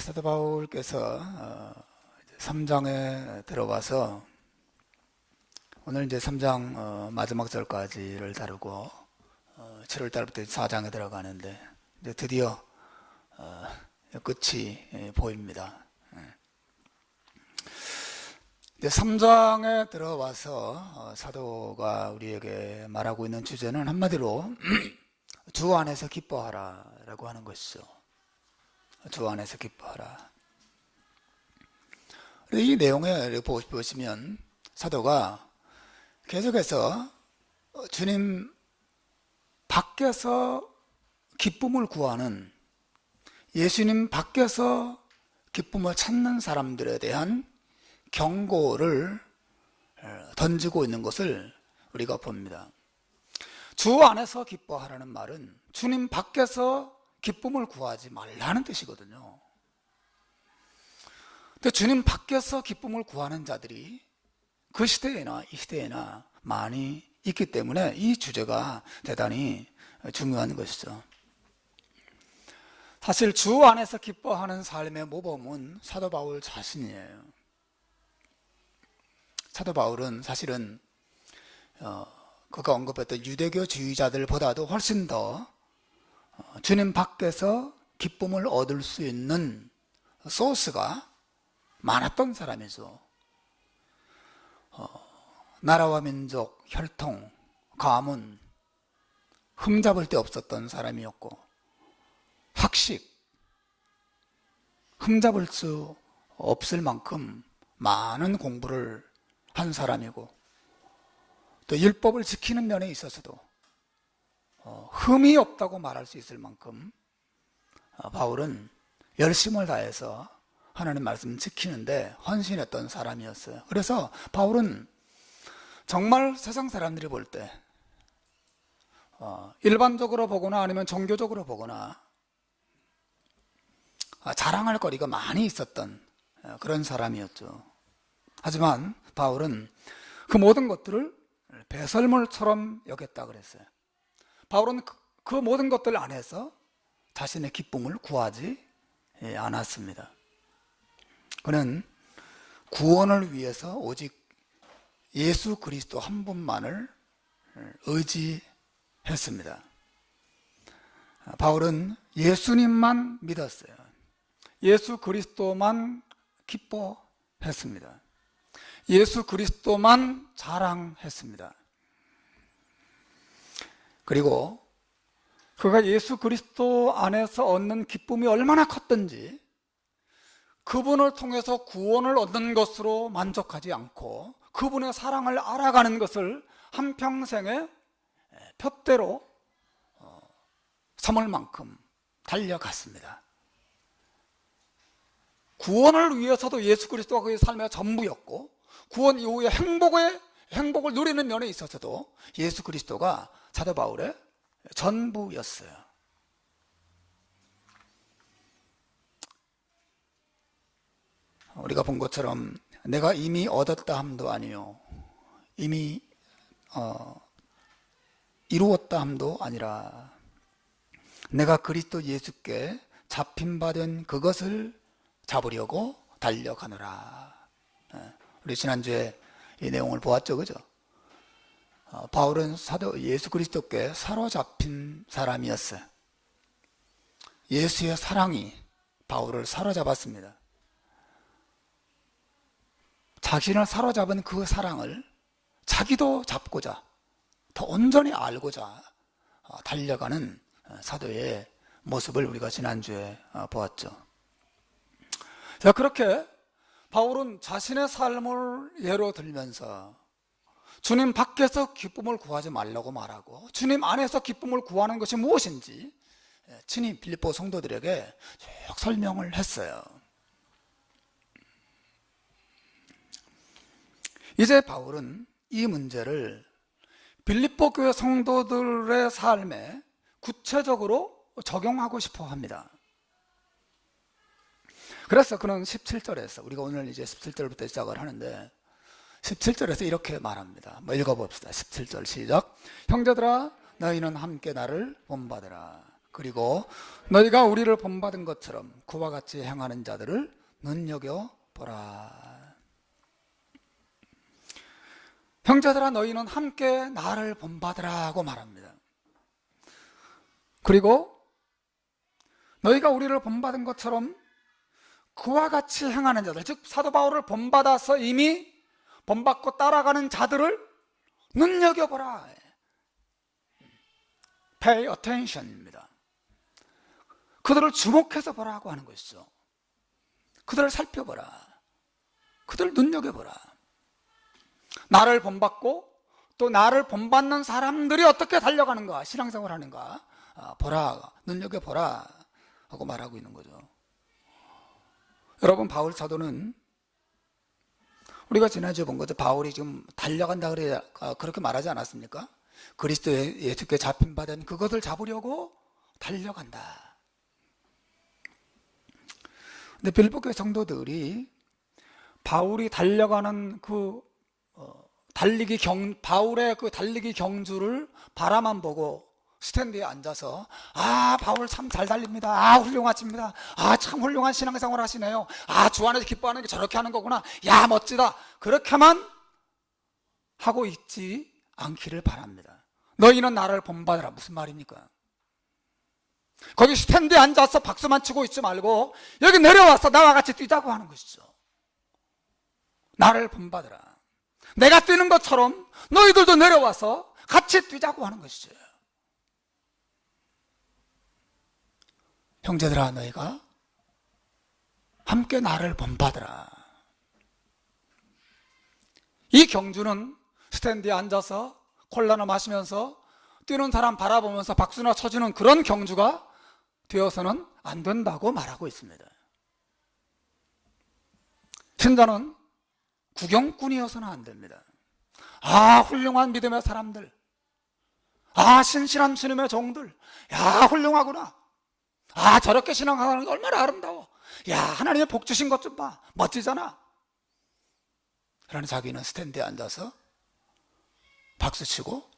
사도 바울께서 3장에 들어와서 오늘 이제 3장 마지막 절까지를 다루고 7월 달부터 4장에 들어가는데 이제 드디어 끝이 보입니다. 이제 3장에 들어와서 사도가 우리에게 말하고 있는 주제는 한마디로 주 안에서 기뻐하라 라고 하는 것이죠. 주 안에서 기뻐하라. 이 내용을 보시면 사도가 계속해서 주님 밖에서 기쁨을 구하는, 예수님 밖에서 기쁨을 찾는 사람들에 대한 경고를 던지고 있는 것을 우리가 봅니다. 주 안에서 기뻐하라는 말은 주님 밖에서 기쁨을 구하지 말라는 뜻이거든요. 근데 주님 밖에서 기쁨을 구하는 자들이 그 시대에나 이 시대에나 많이 있기 때문에 이 주제가 대단히 중요한 것이죠. 사실 주 안에서 기뻐하는 삶의 모범은 사도 바울 자신이에요. 사도 바울은 사실은 그가 언급했던 유대교주의자들보다도 훨씬 더 주님 밖에서 기쁨을 얻을 수 있는 소스가 많았던 사람이죠. 나라와 민족, 혈통, 가문 흠잡을 데 없었던 사람이었고, 학식 흠잡을 수 없을 만큼 많은 공부를 한 사람이고, 또 율법을 지키는 면에 있어서도 흠이 없다고 말할 수 있을 만큼 바울은 열심을 다해서 하나님 말씀 지키는데 헌신했던 사람이었어요. 그래서 바울은 정말 세상 사람들이 볼 때 일반적으로 보거나 아니면 종교적으로 보거나 자랑할 거리가 많이 있었던 그런 사람이었죠. 하지만 바울은 그 모든 것들을 배설물처럼 여겼다 그랬어요. 바울은 그 모든 것들 안에서 자신의 기쁨을 구하지 않았습니다. 그는 구원을 위해서 오직 예수 그리스도 한 분만을 의지했습니다. 바울은 예수님만 믿었어요. 예수 그리스도만 기뻐했습니다. 예수 그리스도만 자랑했습니다. 그리고 그가 예수 그리스도 안에서 얻는 기쁨이 얼마나 컸던지, 그분을 통해서 구원을 얻는 것으로 만족하지 않고 그분의 사랑을 알아가는 것을 한평생에 표대로 삼을 만큼 달려갔습니다. 구원을 위해서도 예수 그리스도가 그의 삶의 전부였고, 구원 이후에 행복을 누리는 면에 있어서도 예수 그리스도가 사도 바울의 전부였어요. 우리가 본 것처럼 내가 이미 얻었다 함도 아니요, 이미 이루었다 함도 아니라 내가 그리스도 예수께 잡힌 바 된 그것을 잡으려고 달려가노라. 우리 지난주에 이 내용을 보았죠, 그죠? 바울은 사도 예수 그리스도께 사로잡힌 사람이었어요. 예수의 사랑이 바울을 사로잡았습니다. 자신을 사로잡은 그 사랑을 자기도 잡고자, 더 온전히 알고자 달려가는 사도의 모습을 우리가 지난주에 보았죠. 자, 그렇게 바울은 자신의 삶을 예로 들면서 주님 밖에서 기쁨을 구하지 말라고 말하고 주님 안에서 기쁨을 구하는 것이 무엇인지 친히 빌립보 성도들에게 쭉 설명을 했어요. 이제 바울은 이 문제를 빌립보 교회 성도들의 삶에 구체적으로 적용하고 싶어 합니다. 그래서 그는 17절에서, 우리가 오늘 이제 17절부터 시작을 하는데 17절에서 이렇게 말합니다. 읽어봅시다. 17절 시작. 형제들아, 너희는 함께 나를 본받으라. 그리고 너희가 우리를 본받은 것처럼 그와 같이 행하는 자들을 눈여겨보라. 형제들아 너희는 함께 나를 본받으라고 말합니다. 그리고 너희가 우리를 본받은 것처럼 그와 같이 행하는 자들, 즉 사도 바울을 본받아서 이미 본받고 따라가는 자들을 눈여겨보라. Pay attention입니다. 그들을 주목해서 보라고 하는 것이죠. 그들을 살펴보라. 그들을 눈여겨보라. 나를 본받고 또 나를 본받는 사람들이 어떻게 달려가는가, 신앙생활 하는가 보라, 눈여겨보라 하고 말하고 있는 거죠. 여러분, 바울 사도는 우리가 지난주에 본 거죠. 바울이 지금 달려간다 그래야 그렇게 말하지 않았습니까? 그리스도 예수께 잡힌 바된 그것을 잡으려고 달려간다. 근데 빌립보 성도들이 바울이 달려가는 바울의 그 달리기 경주를 바라만 보고 스탠드에 앉아서 바울 참 잘 달립니다. 훌륭하십니다. 참 훌륭한 신앙생활 하시네요. 주 안에서 기뻐하는 게 저렇게 하는 거구나. 야, 멋지다. 그렇게만 하고 있지 않기를 바랍니다. 너희는 나를 본받으라. 무슨 말입니까? 거기 스탠드에 앉아서 박수만 치고 있지 말고 여기 내려와서 나와 같이 뛰자고 하는 것이죠. 나를 본받으라. 내가 뛰는 것처럼 너희들도 내려와서 같이 뛰자고 하는 것이죠. 형제들아 너희가 함께 나를 본받으라. 이 경주는 스탠드에 앉아서 콜라나 마시면서 뛰는 사람 바라보면서 박수나 쳐주는 그런 경주가 되어서는 안 된다고 말하고 있습니다. 신자는 구경꾼이어서는 안 됩니다. 훌륭한 믿음의 사람들, 신실한 주님의 종들, 훌륭하구나. 저렇게 신앙하는 게 얼마나 아름다워. 하나님의 복 주신 것 좀 봐. 멋지잖아. 그러나 자기는 스탠드에 앉아서 박수치고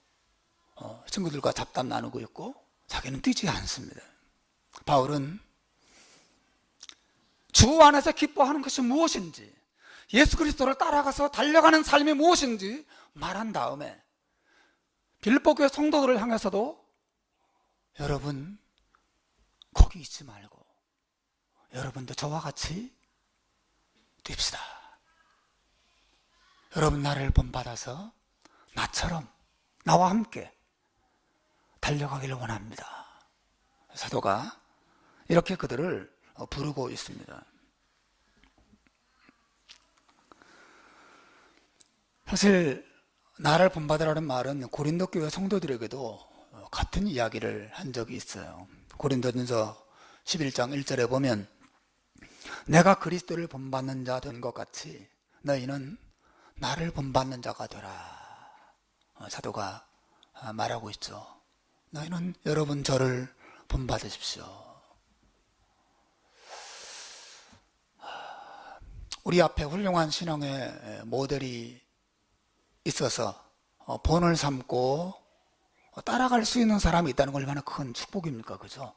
친구들과 잡담 나누고 있고 자기는 뛰지 않습니다. 바울은 주 안에서 기뻐하는 것이 무엇인지, 예수 그리스도를 따라가서 달려가는 삶이 무엇인지 말한 다음에 빌립보 교회 성도들을 향해서도 여러분 거기 있지 말고 여러분도 저와 같이 뜁시다. 여러분 나를 본받아서 나처럼 나와 함께 달려가기를 원합니다. 사도가 이렇게 그들을 부르고 있습니다. 사실 나를 본받으라는 말은 고린도 교회 성도들에게도 같은 이야기를 한 적이 있어요. 고린도전서 11장 1절에 보면 내가 그리스도를 본받는 자 된 것 같이 너희는 나를 본받는 자가 되라. 사도가 말하고 있죠. 너희는 여러분 저를 본받으십시오. 우리 앞에 훌륭한 신앙의 모델이 있어서 본을 삼고 따라갈 수 있는 사람이 있다는 건 얼마나 큰 축복입니까? 그죠?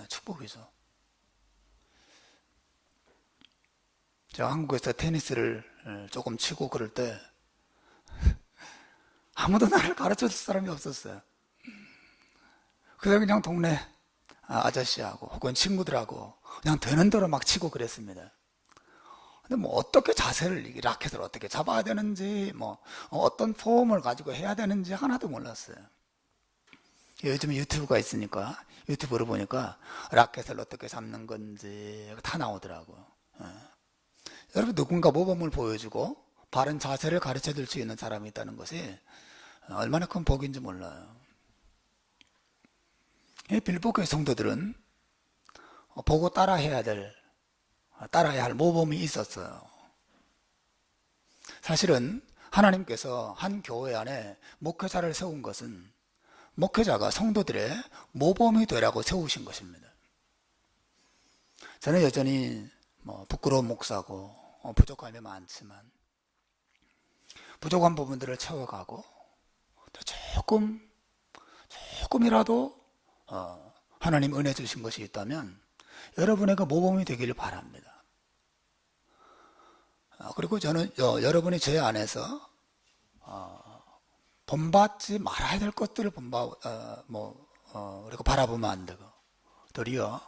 축복이죠. 제가 한국에서 테니스를 조금 치고 그럴 때 아무도 나를 가르쳐 줄 사람이 없었어요. 그래서 그냥 동네 아저씨하고 혹은 친구들하고 그냥 되는 대로 막 치고 그랬습니다. 근데 뭐 어떻게 자세를, 라켓을 어떻게 잡아야 되는지, 어떤 폼을 가지고 해야 되는지 하나도 몰랐어요. 요즘 유튜브가 있으니까 유튜브로 보니까 라켓을 어떻게 잡는 건지 다 나오더라고요. 여러분 누군가 모범을 보여주고 바른 자세를 가르쳐 줄 수 있는 사람이 있다는 것이 얼마나 큰 복인지 몰라요. 빌립보 교회 성도들은 보고 따라야 할 모범이 있었어요. 사실은 하나님께서 한 교회 안에 목회자를 세운 것은 목회자가 성도들의 모범이 되라고 세우신 것입니다. 저는 여전히 부끄러운 목사고 부족함이 많지만 부족한 부분들을 채워가고 조금이라도 하나님 은혜 주신 것이 있다면 여러분의 그 모범이 되기를 바랍니다. 그리고 저는 여러분이 제 안에서 본받지 말아야 될 것들을 우리가 바라보면 안 되고, 도리어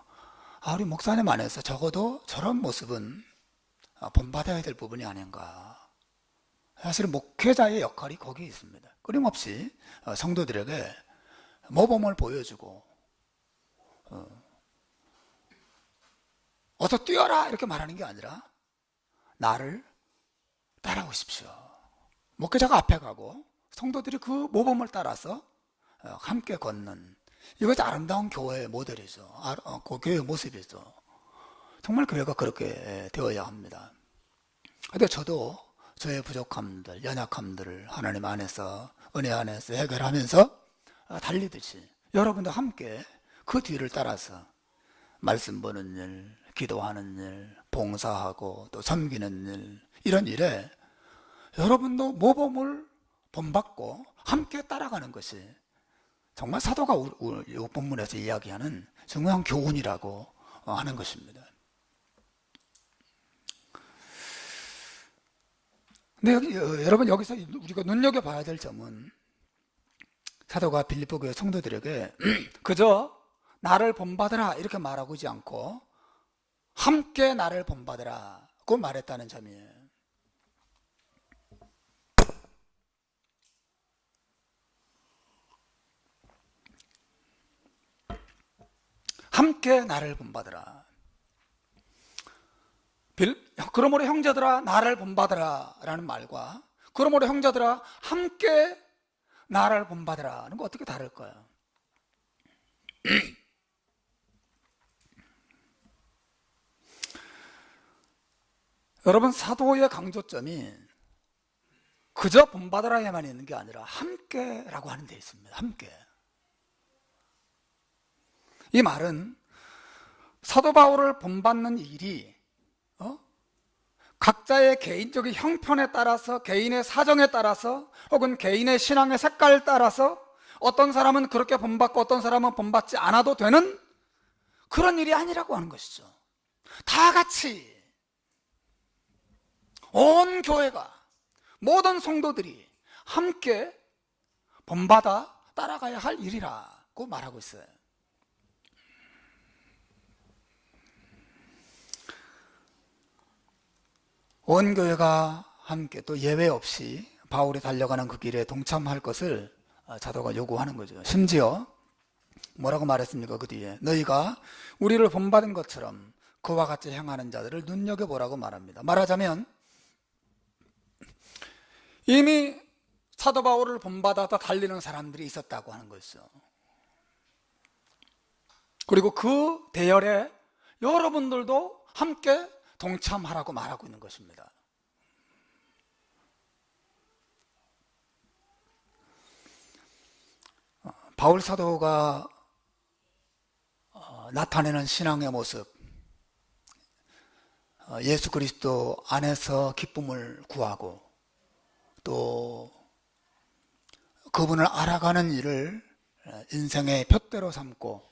우리 목사님 안에서 적어도 저런 모습은 본받아야 될 부분이 아닌가. 사실은 목회자의 역할이 거기에 있습니다. 끊임없이 성도들에게 모범을 보여주고 어서 뛰어라 이렇게 말하는 게 아니라 나를 따라오십시오. 목회자가 앞에 가고 성도들이 그 모범을 따라서 함께 걷는, 이것이 아름다운 교회의 모델이죠. 그 교회의 모습이죠. 정말 교회가 그렇게 되어야 합니다. 근데 저도 저의 부족함들, 연약함들을 하나님 안에서, 은혜 안에서 해결하면서 달리듯이 여러분도 함께 그 뒤를 따라서 말씀 보는 일, 기도하는 일, 봉사하고 또 섬기는 일, 이런 일에 여러분도 모범을 본받고 함께 따라가는 것이 정말 사도가 이 본문에서 이야기하는 중요한 교훈이라고 하는 것입니다. 근데 여러분, 여기서 우리가 눈여겨봐야 될 점은 사도가 빌립보 교회 성도들에게 그저 나를 본받으라 이렇게 말하고 있지 않고 함께 나를 본받으라고 말했다는 점이에요. 함께 나를 본받으라. 그러므로 형제들아 나를 본받으라 라는 말과 그러므로 형제들아 함께 나를 본받으라 하는 거 어떻게 다를까요? 여러분, 사도의 강조점이 그저 본받으라에만 있는 게 아니라 함께라고 하는 데 있습니다. 함께. 이 말은 사도 바울을 본받는 일이 각자의 개인적인 형편에 따라서, 개인의 사정에 따라서, 혹은 개인의 신앙의 색깔에 따라서 어떤 사람은 그렇게 본받고 어떤 사람은 본받지 않아도 되는 그런 일이 아니라고 하는 것이죠. 다 같이 온 교회가, 모든 성도들이 함께 본받아 따라가야 할 일이라고 말하고 있어요. 온 교회가 함께 또 예외 없이 바울이 달려가는 그 길에 동참할 것을 사도가 요구하는 거죠. 심지어 뭐라고 말했습니까? 그 뒤에 너희가 우리를 본받은 것처럼 그와 같이 행하는 자들을 눈여겨보라고 말합니다. 말하자면 이미 사도 바울을 본받아서 달리는 사람들이 있었다고 하는 것이죠. 그리고 그 대열에 여러분들도 함께 동참하라고 말하고 있는 것입니다. 바울 사도가 나타내는 신앙의 모습, 예수 그리스도 안에서 기쁨을 구하고 또 그분을 알아가는 일을 인생의 푯대로 삼고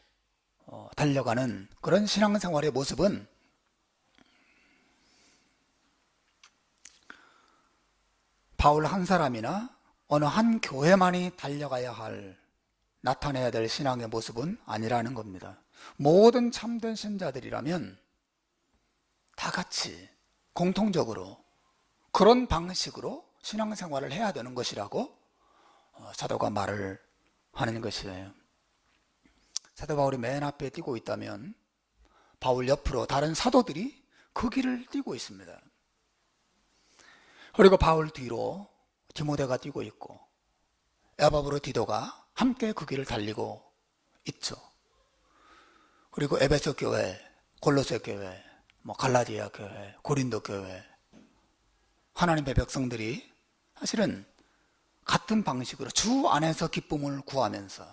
달려가는 그런 신앙생활의 모습은 바울 한 사람이나 어느 한 교회만이 달려가야 할, 나타내야 될 신앙의 모습은 아니라는 겁니다. 모든 참된 신자들이라면 다 같이 공통적으로 그런 방식으로 신앙생활을 해야 되는 것이라고 사도가 말을 하는 것이에요. 사도 바울이 맨 앞에 뛰고 있다면 바울 옆으로 다른 사도들이 그 길을 뛰고 있습니다. 그리고 바울 뒤로 디모데가 뛰고 있고 에바브로 디도가 함께 그 길을 달리고 있죠. 그리고 에베소 교회, 골로새 교회, 갈라디아 교회, 고린도 교회, 하나님의 백성들이 사실은 같은 방식으로 주 안에서 기쁨을 구하면서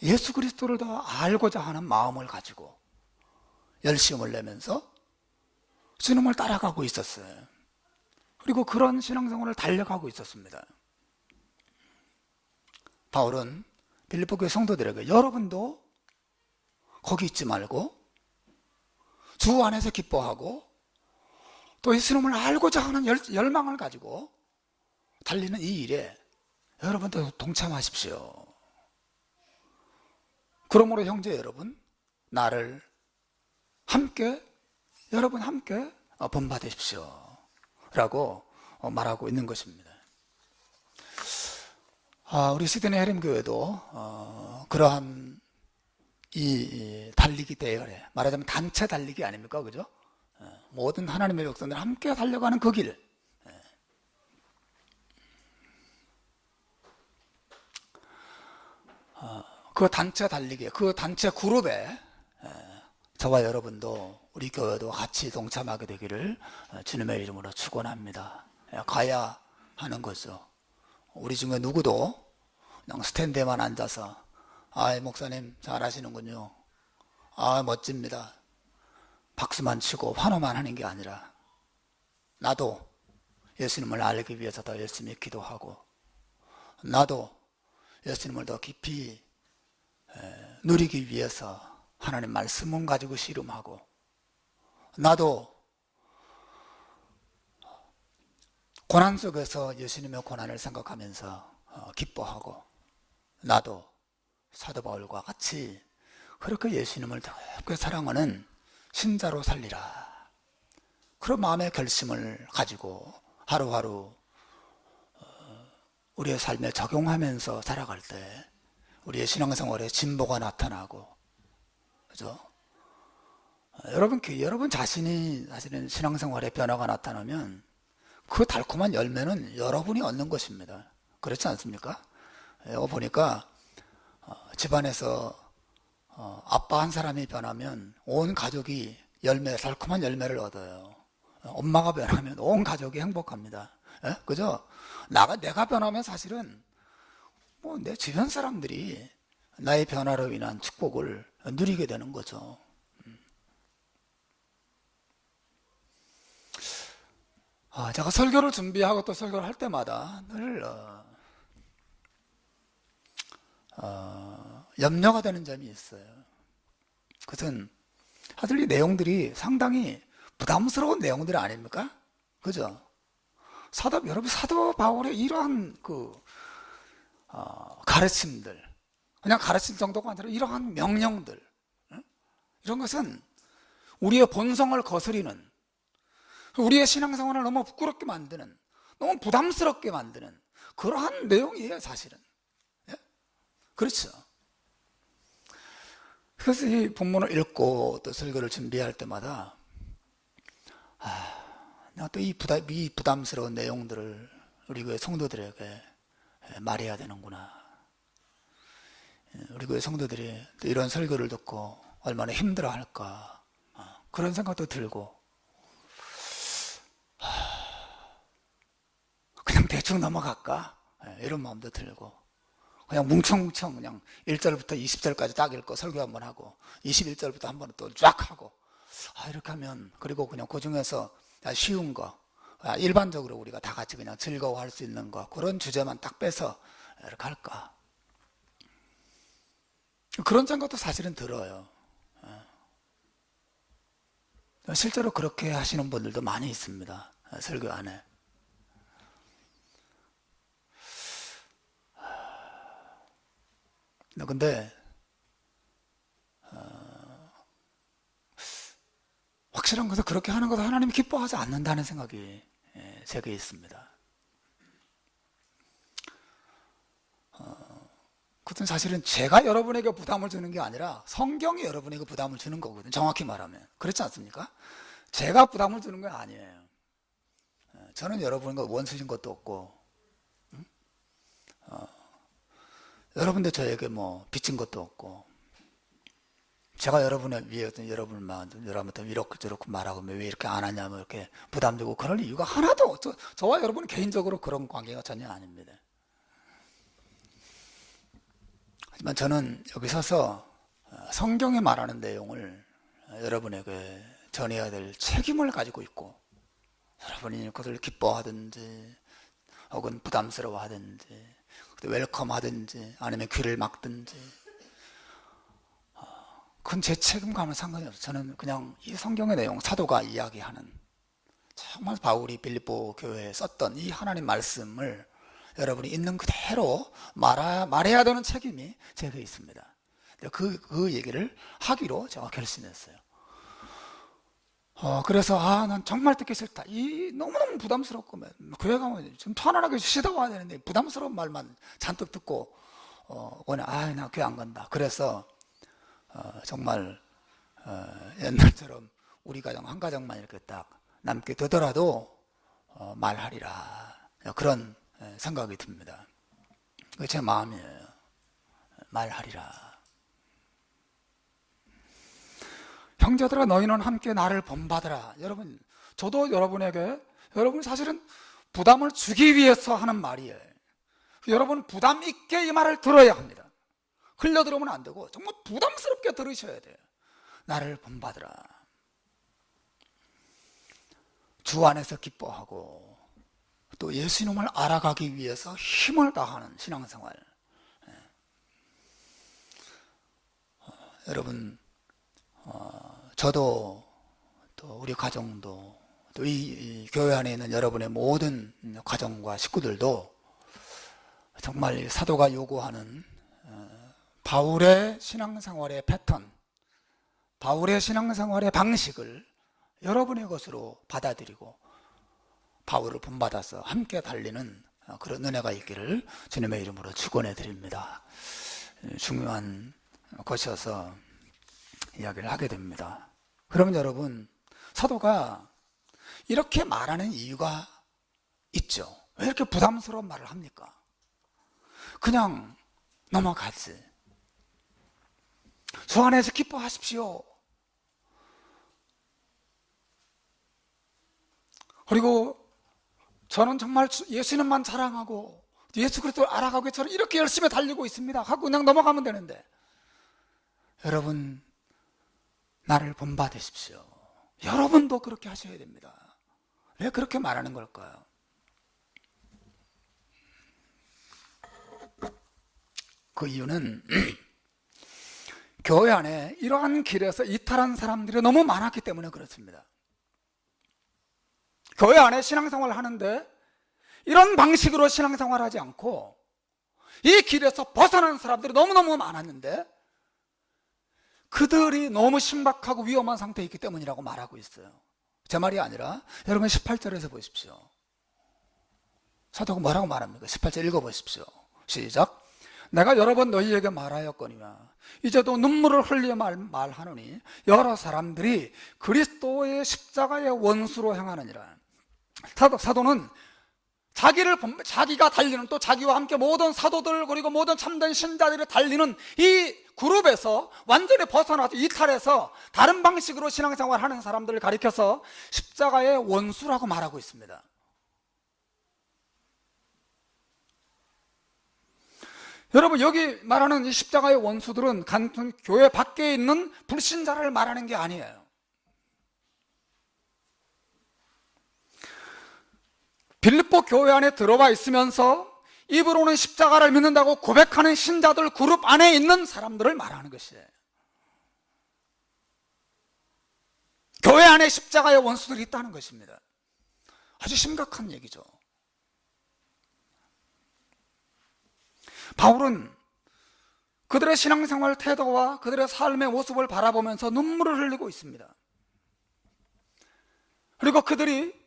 예수 그리스도를 더 알고자 하는 마음을 가지고 열심을 내면서 주님을 따라가고 있었어요. 그리고 그런 신앙생활을 달려가고 있었습니다. 바울은 빌립보 교회 성도들에게 여러분도 거기 있지 말고 주 안에서 기뻐하고 또 예수님을 알고자 하는 열망을 가지고 달리는 이 일에 여러분도 동참하십시오. 그러므로 형제 여러분, 나를 여러분 함께 본받으십시오 라고 말하고 있는 것입니다. 우리 시드니 해림교회도 그러한 이 달리기 대열에, 말하자면 단체 달리기 아닙니까? 그죠? 모든 하나님의 백성들 함께 달려가는 그 길, 그 단체 달리기, 그 단체 그룹에 저와 여러분도 우리 교회도 같이 동참하게 되기를 주님의 이름으로 축원합니다. 가야 하는 거죠. 우리 중에 누구도 그냥 스탠드에만 앉아서 목사님 잘하시는군요, 멋집니다, 박수만 치고 환호만 하는 게 아니라 나도 예수님을 알기 위해서 더 열심히 기도하고, 나도 예수님을 더 깊이 누리기 위해서 하나님 말씀을 가지고 씨름하고, 나도 고난 속에서 예수님의 고난을 생각하면서 기뻐하고, 나도 사도 바울과 같이 그렇게 예수님을 더럽게 사랑하는 신자로 살리라, 그런 마음의 결심을 가지고 하루하루 우리의 삶에 적용하면서 살아갈 때 우리의 신앙생활에 진보가 나타나고, 그죠? 여러분 자신이 사실은 신앙생활에 변화가 나타나면 그 달콤한 열매는 여러분이 얻는 것입니다. 그렇지 않습니까? 이거 보니까 집안에서 아빠 한 사람이 변하면 온 가족이 달콤한 열매를 얻어요. 엄마가 변하면 온 가족이 행복합니다. 그죠? 내가 변하면 사실은 내 주변 사람들이 나의 변화로 인한 축복을 누리게 되는 거죠. 제가 설교를 준비하고 또 설교를 할 때마다 늘 염려가 되는 점이 있어요. 그것은 사실 이 내용들이 상당히 부담스러운 내용들이 아닙니까? 그죠? 여러분, 사도 바울의 이러한 가르침들, 그냥 가르칠 정도가 아니라 이러한 명령들, 이런 것은 우리의 본성을 거스리는, 우리의 신앙생활을 너무 부끄럽게 만드는, 너무 부담스럽게 만드는 그러한 내용이에요, 사실은. 그렇죠? 그래서 이 본문을 읽고 또 설교를 준비할 때마다 내가 또 이 부담스러운 내용들을 우리 교회 성도들에게 말해야 되는구나. 우리 교회 성도들이 또 이런 설교를 듣고 얼마나 힘들어할까, 그런 생각도 들고, 그냥 대충 넘어갈까, 이런 마음도 들고, 그냥 뭉청뭉청 그냥 1절부터 20절까지 딱 읽고 설교 한번 하고 21절부터 한번 또 쫙 하고, 이렇게 하면, 그리고 그냥 그 중에서 쉬운 거, 일반적으로 우리가 다 같이 그냥 즐거워할 수 있는 거, 그런 주제만 딱 빼서 이렇게 할까, 그런 생각도 사실은 들어요. 실제로 그렇게 하시는 분들도 많이 있습니다, 설교 안에. 근데 확실한 것은 그렇게 하는 것을 하나님이 기뻐하지 않는다는 생각이 제게 있습니다. 그것은 사실은 제가 여러분에게 부담을 주는 게 아니라 성경이 여러분에게 부담을 주는 거거든요, 정확히 말하면. 그렇지 않습니까? 제가 부담을 주는 건 아니에요. 저는 여러분과 원수신 것도 없고, 여러분도 저에게 빚진 것도 없고, 제가 여러분에 위해 여러분한테 이렇게 저렇게 말하고 왜 이렇게 안 하냐, 이렇게 부담 주고 그럴 이유가 하나도 없죠. 저와 여러분은 개인적으로 그런 관계가 전혀 아닙니다. 하지만 저는 여기 서서 성경에 말하는 내용을 여러분에게 전해야 될 책임을 가지고 있고, 여러분이 그것을 기뻐하든지 혹은 부담스러워하든지 웰컴 하든지 아니면 귀를 막든지, 그건 제 책임과는 상관이 없어요. 저는 그냥 이 성경의 내용, 사도가 이야기하는, 정말 바울이 빌립보 교회에 썼던 이 하나님 말씀을 여러분이 있는 그대로 말해야 되는 책임이 제게 있습니다. 그 얘기를 하기로 제가 결심했어요. 그래서 난 정말 듣기 싫다. 너무너무 부담스럽고, 교회 가면 좀 편안하게 쉬다 와야 되는데 부담스러운 말만 잔뜩 듣고 오늘 나 교회 안 간다. 그래서 정말 옛날처럼 우리 가정 한 가정만 이렇게 딱 남게 되더라도 말하리라, 그런 생각이 듭니다. 그게 제 마음이에요. 말하리라. 형제들아, 너희는 함께 나를 본받으라. 여러분, 저도 여러분에게, 여러분 사실은 부담을 주기 위해서 하는 말이에요. 여러분 부담 있게 이 말을 들어야 합니다. 흘려 들으면 안 되고 정말 부담스럽게 들으셔야 돼요. 나를 본받으라. 주 안에서 기뻐하고 또 예수님을 알아가기 위해서 힘을 다하는 신앙생활. 여러분, 저도 또 우리 가정도 또 이 교회 안에 있는 여러분의 모든 가정과 식구들도 정말 사도가 요구하는 바울의 신앙생활의 패턴, 바울의 신앙생활의 방식을 여러분의 것으로 받아들이고 바울을 본받아서 함께 달리는 그런 은혜가 있기를 주님의 이름으로 축원해 드립니다. 중요한 것이어서 이야기를 하게 됩니다. 그러면 여러분, 사도가 이렇게 말하는 이유가 있죠. 왜 이렇게 부담스러운 말을 합니까? 그냥 넘어가지. 주 안에서 기뻐하십시오. 그리고 저는 정말 예수님만 자랑하고 예수 그리스도를 알아가고 저는 이렇게 열심히 달리고 있습니다 하고 그냥 넘어가면 되는데, 여러분 나를 본받으십시오. 여러분도 그렇게 하셔야 됩니다. 왜 그렇게 말하는 걸까요? 그 이유는 교회 안에 이러한 길에서 이탈한 사람들이 너무 많았기 때문에 그렇습니다. 교회 안에 신앙생활을 하는데 이런 방식으로 신앙생활을 하지 않고 이 길에서 벗어나는 사람들이 너무너무 많았는데 그들이 너무 심각하고 위험한 상태에 있기 때문이라고 말하고 있어요. 제 말이 아니라 여러분 18절에서 보십시오. 사도가 뭐라고 말합니까? 18절 읽어보십시오. 시작. 내가 여러 번 너희에게 말하였거니와 이제도 눈물을 흘려 말하노니 여러 사람들이 그리스도의 십자가의 원수로 행하느니라. 사도는 자기가 달리는, 또 자기와 함께 모든 사도들 그리고 모든 참된 신자들이 달리는 이 그룹에서 완전히 벗어나서 이탈해서 다른 방식으로 신앙생활을 하는 사람들을 가리켜서 십자가의 원수라고 말하고 있습니다. 여러분, 여기 말하는 이 십자가의 원수들은 간통 교회 밖에 있는 불신자를 말하는 게 아니에요. 빌립보 교회 안에 들어와 있으면서 입으로는 십자가를 믿는다고 고백하는 신자들 그룹 안에 있는 사람들을 말하는 것이에요. 교회 안에 십자가의 원수들이 있다는 것입니다. 아주 심각한 얘기죠. 바울은 그들의 신앙생활 태도와 그들의 삶의 모습을 바라보면서 눈물을 흘리고 있습니다. 그리고 그들이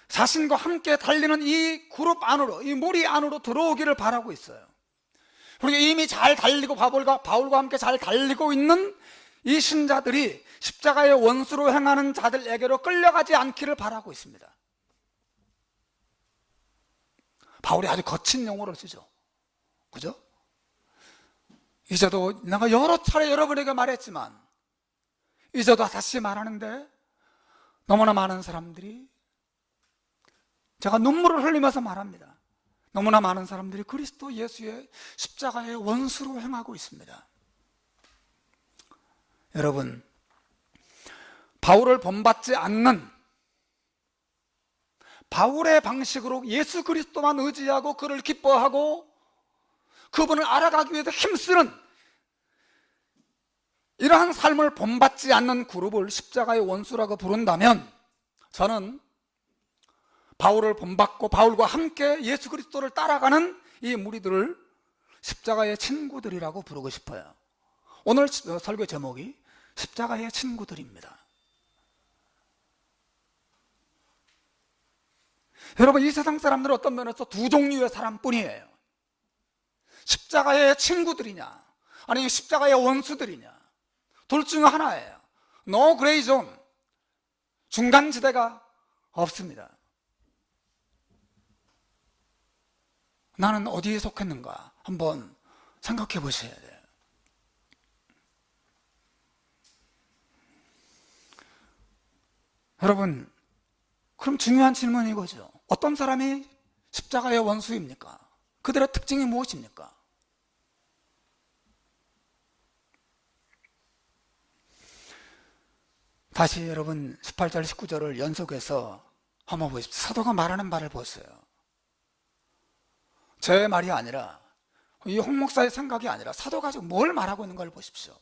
자신과 함께 달리는 이 그룹 안으로, 이 무리 안으로 들어오기를 바라고 있어요. 그리고 이미 잘 달리고 바울과 함께 잘 달리고 있는 이 신자들이 십자가의 원수로 행하는 자들에게로 끌려가지 않기를 바라고 있습니다. 바울이 아주 거친 용어를 쓰죠. 그죠? 이제도 내가 여러 차례 여러분에게 말했지만 이제도 다시 말하는데 너무나 많은 사람들이, 제가 눈물을 흘리면서 말합니다. 너무나 많은 사람들이 그리스도 예수의 십자가의 원수로 행하고 있습니다. 여러분, 바울을 본받지 않는, 바울의 방식으로 예수 그리스도만 의지하고 그를 기뻐하고 그분을 알아가기 위해서 힘쓰는 이러한 삶을 본받지 않는 그룹을 십자가의 원수라고 부른다면, 저는 바울을 본받고 바울과 함께 예수 그리스도를 따라가는 이 무리들을 십자가의 친구들이라고 부르고 싶어요. 오늘 설교 제목이 십자가의 친구들입니다. 여러분, 이 세상 사람들은 어떤 면에서 두 종류의 사람뿐이에요. 십자가의 친구들이냐, 아니면 십자가의 원수들이냐, 둘 중 하나예요. No gray zone, 중간지대가 없습니다. 나는 어디에 속했는가 한번 생각해 보셔야 돼요. 여러분, 그럼 중요한 질문이 이거죠. 어떤 사람이 십자가의 원수입니까? 그들의 특징이 무엇입니까? 다시 여러분 18절 19절을 연속해서 한번 보십시오. 사도가 말하는 말을 보세요. 제 말이 아니라, 이 홍 목사의 생각이 아니라 사도가 지금 뭘 말하고 있는 걸 보십시오.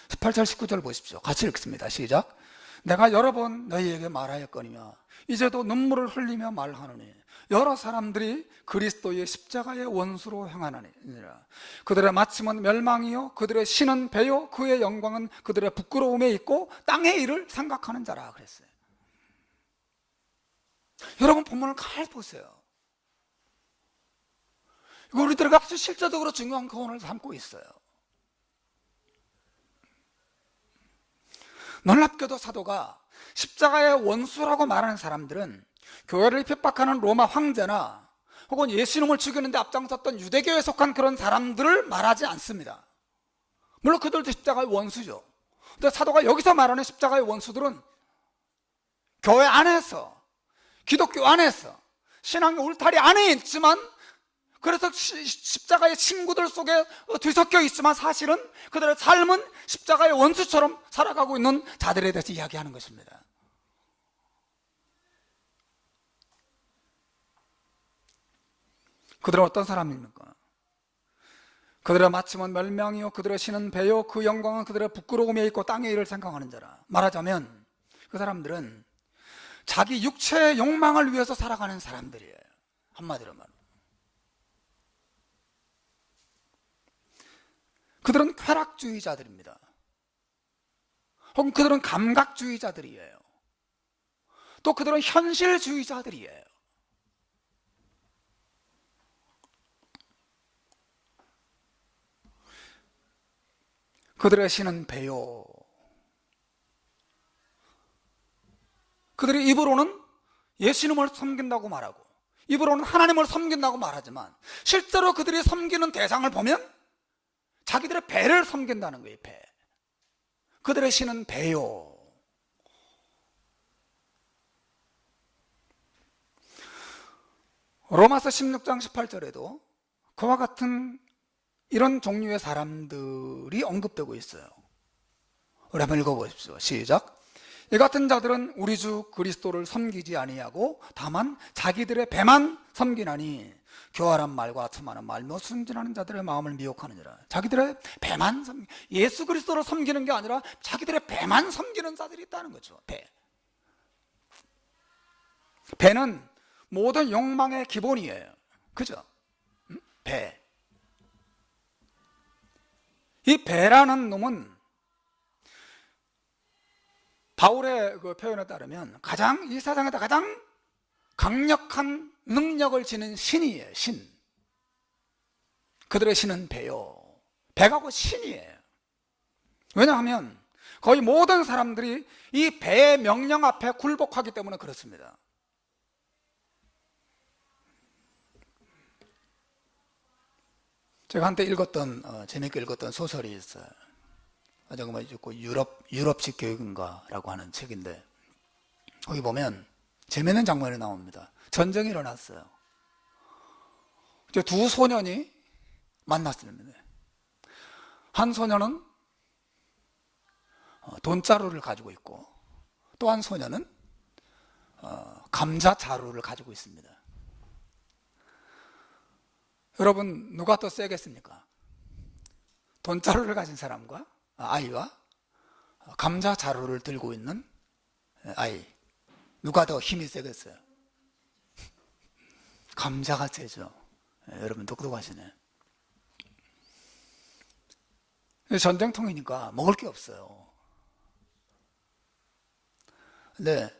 18절 19절 보십시오. 같이 읽습니다. 시작. 내가 여러 번 너희에게 말하였거니와 이제도 눈물을 흘리며 말하노니 여러 사람들이 그리스도의 십자가의 원수로 행하느니라. 그들의 마침은 멸망이요 그들의 신은 배요 그의 영광은 그들의 부끄러움에 있고 땅의 일을 생각하는 자라 그랬어요. 여러분, 본문을 잘 보세요. 이거 우리들에게 아주 실제적으로 중요한 교훈을 담고 있어요. 놀랍게도 사도가 십자가의 원수라고 말하는 사람들은 교회를 핍박하는 로마 황제나 혹은 예수님을 죽이는데 앞장섰던 유대교에 속한 그런 사람들을 말하지 않습니다. 물론 그들도 십자가의 원수죠. 근데 사도가 여기서 말하는 십자가의 원수들은 교회 안에서, 기독교 안에서, 신앙의 울타리 안에 있지만, 그래서 십자가의 친구들 속에 뒤섞여 있지만 사실은 그들의 삶은 십자가의 원수처럼 살아가고 있는 자들에 대해서 이야기하는 것입니다. 그들은 어떤 사람입니까? 그들의 마침은 멸망이요 그들의 신은 배요 그 영광은 그들의 부끄러움에 있고 땅의 일을 생각하는 자라. 말하자면 그 사람들은 자기 육체의 욕망을 위해서 살아가는 사람들이에요. 한마디로 말하면 그들은 쾌락주의자들입니다. 혹은 그들은 감각주의자들이에요. 또 그들은 현실주의자들이에요. 그들의 신은 배요. 그들이 입으로는 예수님을 섬긴다고 말하고 입으로는 하나님을 섬긴다고 말하지만 실제로 그들이 섬기는 대상을 보면 자기들의 배를 섬긴다는 거예요. 배. 그들의 신은 배요. 로마서 16장 18절에도 그와 같은 이런 종류의 사람들이 언급되고 있어요. 우리 한번 읽어보십시오. 시작. 이 같은 자들은 우리 주 그리스도를 섬기지 아니하고 다만 자기들의 배만 섬기나니 교활한 말과 틈하는 말로 순진하는 자들의 마음을 미혹하느니라. 자기들의 배만 예수 그리스도를 섬기는 게 아니라 자기들의 배만 섬기는 자들이 있다는 거죠. 배. 배는 모든 욕망의 기본이에요. 그죠? 배. 이 배라는 놈은 바울의 그 표현에 따르면 이 세상에서 가장 강력한 능력을 지닌 신이에요. 신. 그들의 신은 배요. 배가 곧 신이에요. 왜냐하면 거의 모든 사람들이 이 배의 명령 앞에 굴복하기 때문에 그렇습니다. 제가 한때 재밌게 읽었던 소설이 있어요. 정말 유럽식 교육인가라고 하는 책인데, 거기 보면 재미있는 장면이 나옵니다. 전쟁이 일어났어요. 이제 두 소년이 만났습니다. 한 소년은 돈자루를 가지고 있고 또 한 소년은 감자자루를 가지고 있습니다. 여러분 누가 더 세겠습니까? 돈자루를 가진 사람과 아이와 감자 자루를 들고 있는 아이, 누가 더 힘이 세겠어요? 감자가 세죠. 여러분 똑똑하시네. 전쟁통이니까 먹을 게 없어요. 근데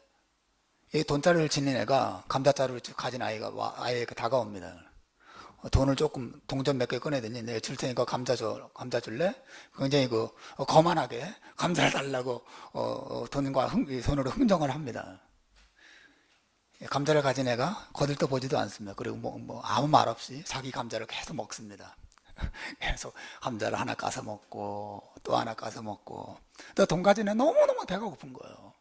이 돈자루를 지닌 애가 감자자루를 가진 아이에게 다가옵니다. 돈을 조금 동전 몇 개 꺼내더니 내가 줄 테니까 감자 줄래? 굉장히 거만하게 감자를 달라고 손으로 흥정을 합니다. 감자를 가진 애가 거들떠 보지도 않습니다. 그리고 아무 말 없이 자기 감자를 계속 먹습니다. 계속 감자를 하나 까서 먹고 또 하나 까서 먹고, 또 돈 가진 애 너무너무 배가 고픈 거예요.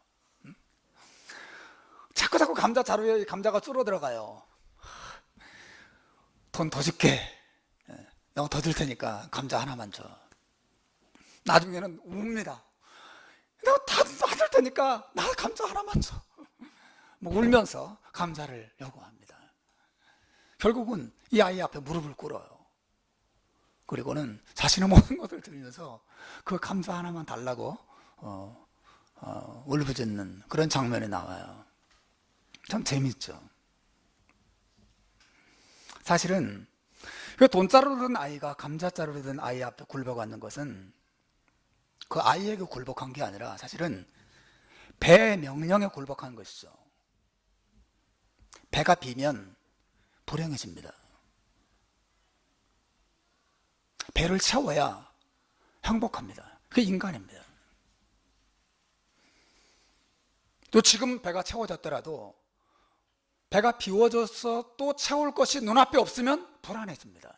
자꾸 감자 자루에 감자가 줄어 들어가요. 돈 더 줄게. 내가 더 줄 테니까 감자 하나만 줘. 나중에는 웁니다. 내가 다 줄 테니까 나 감자 하나만 줘. 울면서 감자를 요구합니다. 결국은 이 아이 앞에 무릎을 꿇어요. 그리고는 자신의 모든 것을 들면서 그 감자 하나만 달라고 울부짖는 그런 장면이 나와요. 참 재밌죠. 사실은 그 돈자루를 든 아이가 감자자루를 든 아이 앞에 굴복하는 것은 그 아이에게 굴복한 게 아니라 사실은 배의 명령에 굴복한 것이죠. 배가 비면 불행해집니다. 배를 채워야 행복합니다. 그게 인간입니다. 또 지금 배가 채워졌더라도 배가 비워져서 또 채울 것이 눈앞에 없으면 불안해집니다.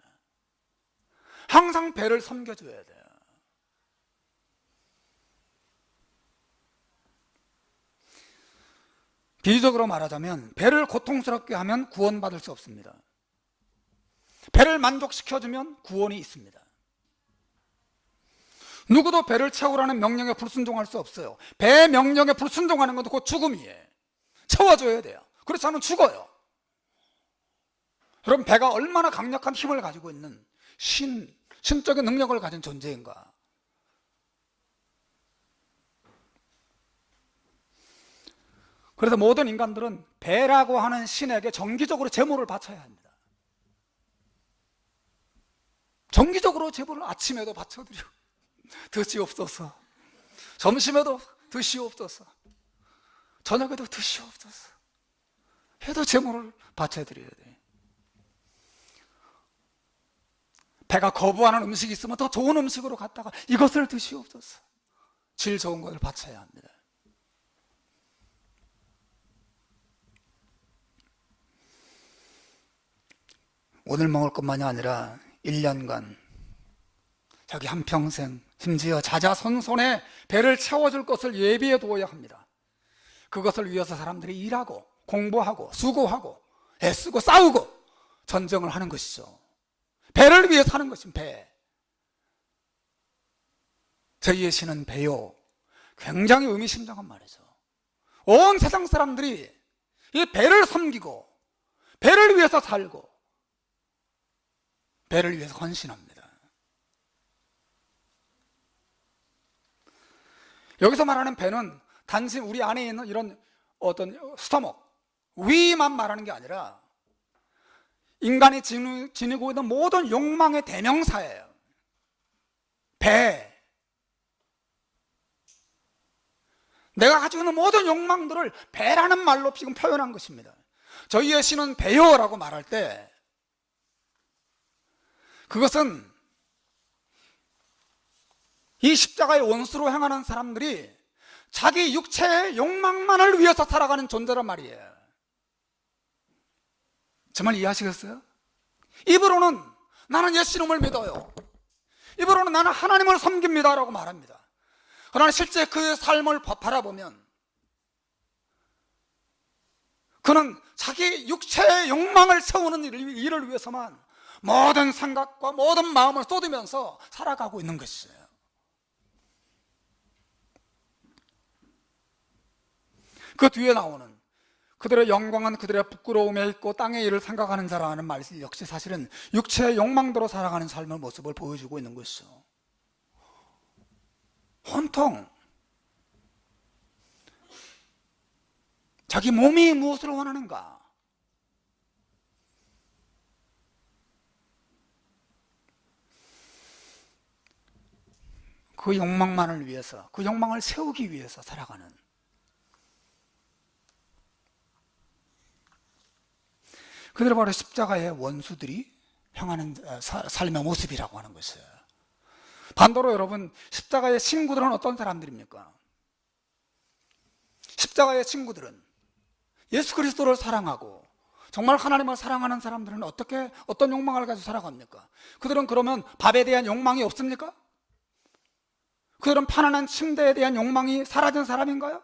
항상 배를 섬겨줘야 돼요. 비유적으로 말하자면 배를 고통스럽게 하면 구원받을 수 없습니다. 배를 만족시켜주면 구원이 있습니다. 누구도 배를 채우라는 명령에 불순종할 수 없어요. 배의 명령에 불순종하는 것도 곧 죽음이에요. 채워줘야 돼요. 그렇지 않으면 죽어요. 여러분, 배가 얼마나 강력한 힘을 가지고 있는 신적인 능력을 가진 존재인가. 그래서 모든 인간들은 배라고 하는 신에게 정기적으로 제물을 바쳐야 합니다. 정기적으로 제물을 아침에도 바쳐드려 드시옵소서, 점심에도 드시옵소서, 저녁에도 드시옵소서 해도 제물을 바쳐드려야 돼. 배가 거부하는 음식이 있으면 더 좋은 음식으로 갔다가 이것을 드시옵소서, 질 좋은 것을 바쳐야 합니다. 오늘 먹을 것만이 아니라 1년간 자기 한평생, 심지어 자자손손에 배를 채워줄 것을 예비해 두어야 합니다. 그것을 위해서 사람들이 일하고 공부하고 수고하고 애쓰고 싸우고 전쟁을 하는 것이죠. 배를 위해 사는 것입니다. 배. 저희의 신은 배요. 굉장히 의미심장한 말이죠. 온 세상 사람들이 이 배를 섬기고 배를 위해서 살고 배를 위해서 헌신합니다. 여기서 말하는 배는 단지 우리 안에 있는 이런 어떤 스토먹, 위만 말하는 게 아니라 인간이 지니고 있는 모든 욕망의 대명사예요. 배. 내가 가지고 있는 모든 욕망들을 배라는 말로 지금 표현한 것입니다. 저희의 신은 배요라고 말할 때 그것은 이 십자가의 원수로 행하는 사람들이 자기 육체의 욕망만을 위해서 살아가는 존재란 말이에요. 정말 이해하시겠어요? 입으로는 나는 예수님을 믿어요, 입으로는 나는 하나님을 섬깁니다 라고 말합니다. 그러나 실제 그의 삶을 바라보면 그는 자기 육체의 욕망을 채우는 일을 위해서만 모든 생각과 모든 마음을 쏟으면서 살아가고 있는 것이에요. 그 뒤에 나오는 그들의 영광은 그들의 부끄러움에 있고 땅의 일을 생각하는 자라는 말 역시 사실은 육체의 욕망대로 살아가는 삶의 모습을 보여주고 있는 것이죠. 온통 자기 몸이 무엇을 원하는가? 그 욕망만을 위해서, 그 욕망을 세우기 위해서 살아가는, 그들은 바로 십자가의 원수들이 향하는 삶의 모습이라고 하는 것이에요. 반대로 여러분, 십자가의 친구들은 어떤 사람들입니까? 십자가의 친구들은 예수 그리스도를 사랑하고 정말 하나님을 사랑하는 사람들은 어떤 욕망을 가지고 살아갑니까? 그들은 그러면 밥에 대한 욕망이 없습니까? 그들은 편안한 침대에 대한 욕망이 사라진 사람인가요?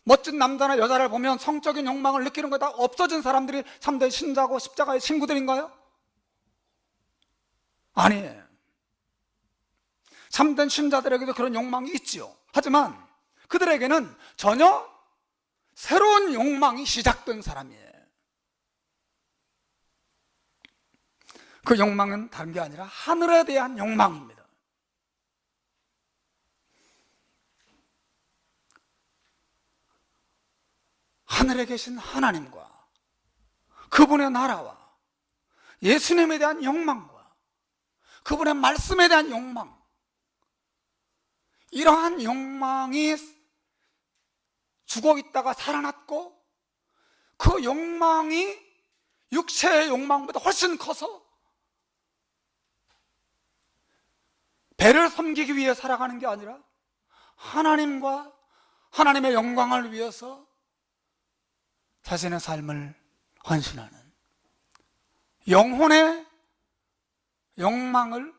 멋진 남자나 여자를 보면 성적인 욕망을 느끼는 거 다 없어진 사람들이 참된 신자고 십자가의 친구들인가요? 아니에요. 참된 신자들에게도 그런 욕망이 있지요. 하지만 그들에게는 전혀 새로운 욕망이 시작된 사람이에요. 그 욕망은 다른 게 아니라 하늘에 대한 욕망입니다. 하늘에 계신 하나님과 그분의 나라와 예수님에 대한 욕망과 그분의 말씀에 대한 욕망, 이러한 욕망이 죽어 있다가 살아났고 그 욕망이 육체의 욕망보다 훨씬 커서 배를 섬기기 위해 살아가는 게 아니라 하나님과 하나님의 영광을 위해서 자신의 삶을 헌신하는, 영혼의 욕망을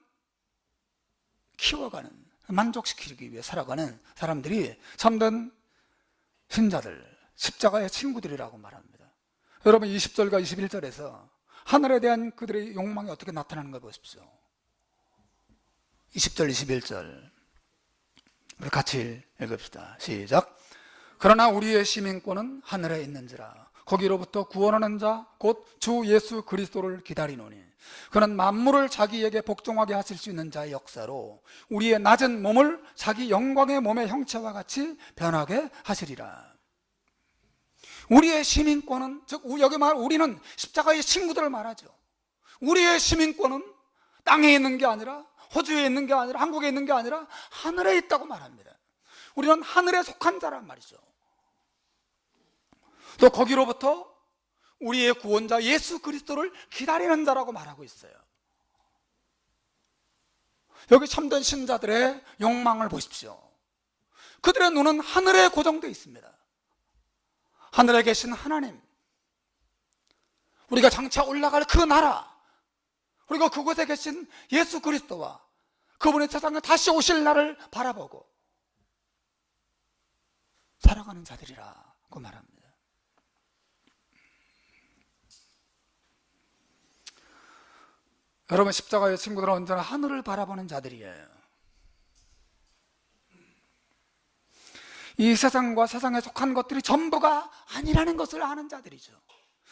키워가는, 만족시키기 위해 살아가는 사람들이 참된 신자들, 십자가의 친구들이라고 말합니다. 여러분 20절과 21절에서 하늘에 대한 그들의 욕망이 어떻게 나타나는 걸 보십시오. 20절 21절 우리 같이 읽읍시다. 시작. 그러나 우리의 시민권은 하늘에 있는지라. 거기로부터 구원하는 자 곧 주 예수 그리스도를 기다리노니 그는 만물을 자기에게 복종하게 하실 수 있는 자의 역사로 우리의 낮은 몸을 자기 영광의 몸의 형체와 같이 변하게 하시리라. 우리의 시민권은, 즉 여기 말 우리는 십자가의 친구들을 말하죠. 우리의 시민권은 땅에 있는 게 아니라, 호주에 있는 게 아니라, 한국에 있는 게 아니라 하늘에 있다고 말합니다. 우리는 하늘에 속한 자란 말이죠. 또 거기로부터 우리의 구원자 예수 그리스도를 기다리는 자라고 말하고 있어요. 여기 참된 신자들의 욕망을 보십시오. 그들의 눈은 하늘에 고정되어 있습니다. 하늘에 계신 하나님, 우리가 장차 올라갈 그 나라, 그리고 그곳에 계신 예수 그리스도와 그분의 세상에 다시 오실 날을 바라보고 살아가는 자들이라고 말합니다. 여러분, 십자가의 친구들은 언제나 하늘을 바라보는 자들이에요. 이 세상과 세상에 속한 것들이 전부가 아니라는 것을 아는 자들이죠.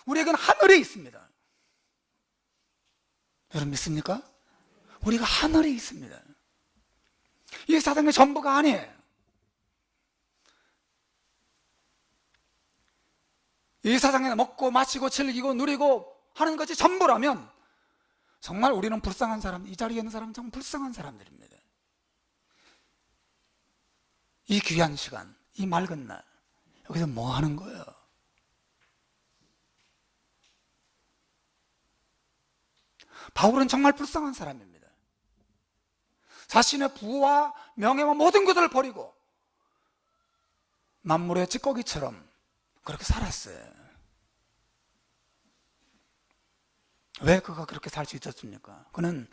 우리에게는 하늘이 있습니다. 여러분 믿습니까? 우리가 하늘이 있습니다. 이 세상의 전부가 아니에요. 이 세상에 먹고 마시고 즐기고 누리고 하는 것이 전부라면 정말 우리는 불쌍한 사람, 이 자리에 있는 사람은 정말 불쌍한 사람들입니다. 이 귀한 시간, 이 맑은 날, 여기서 뭐 하는 거예요? 바울은 정말 불쌍한 사람입니다. 자신의 부와 명예와 모든 것을 버리고 만물의 찌꺼기처럼 그렇게 살았어요. 왜 그가 그렇게 살 수 있었습니까? 그는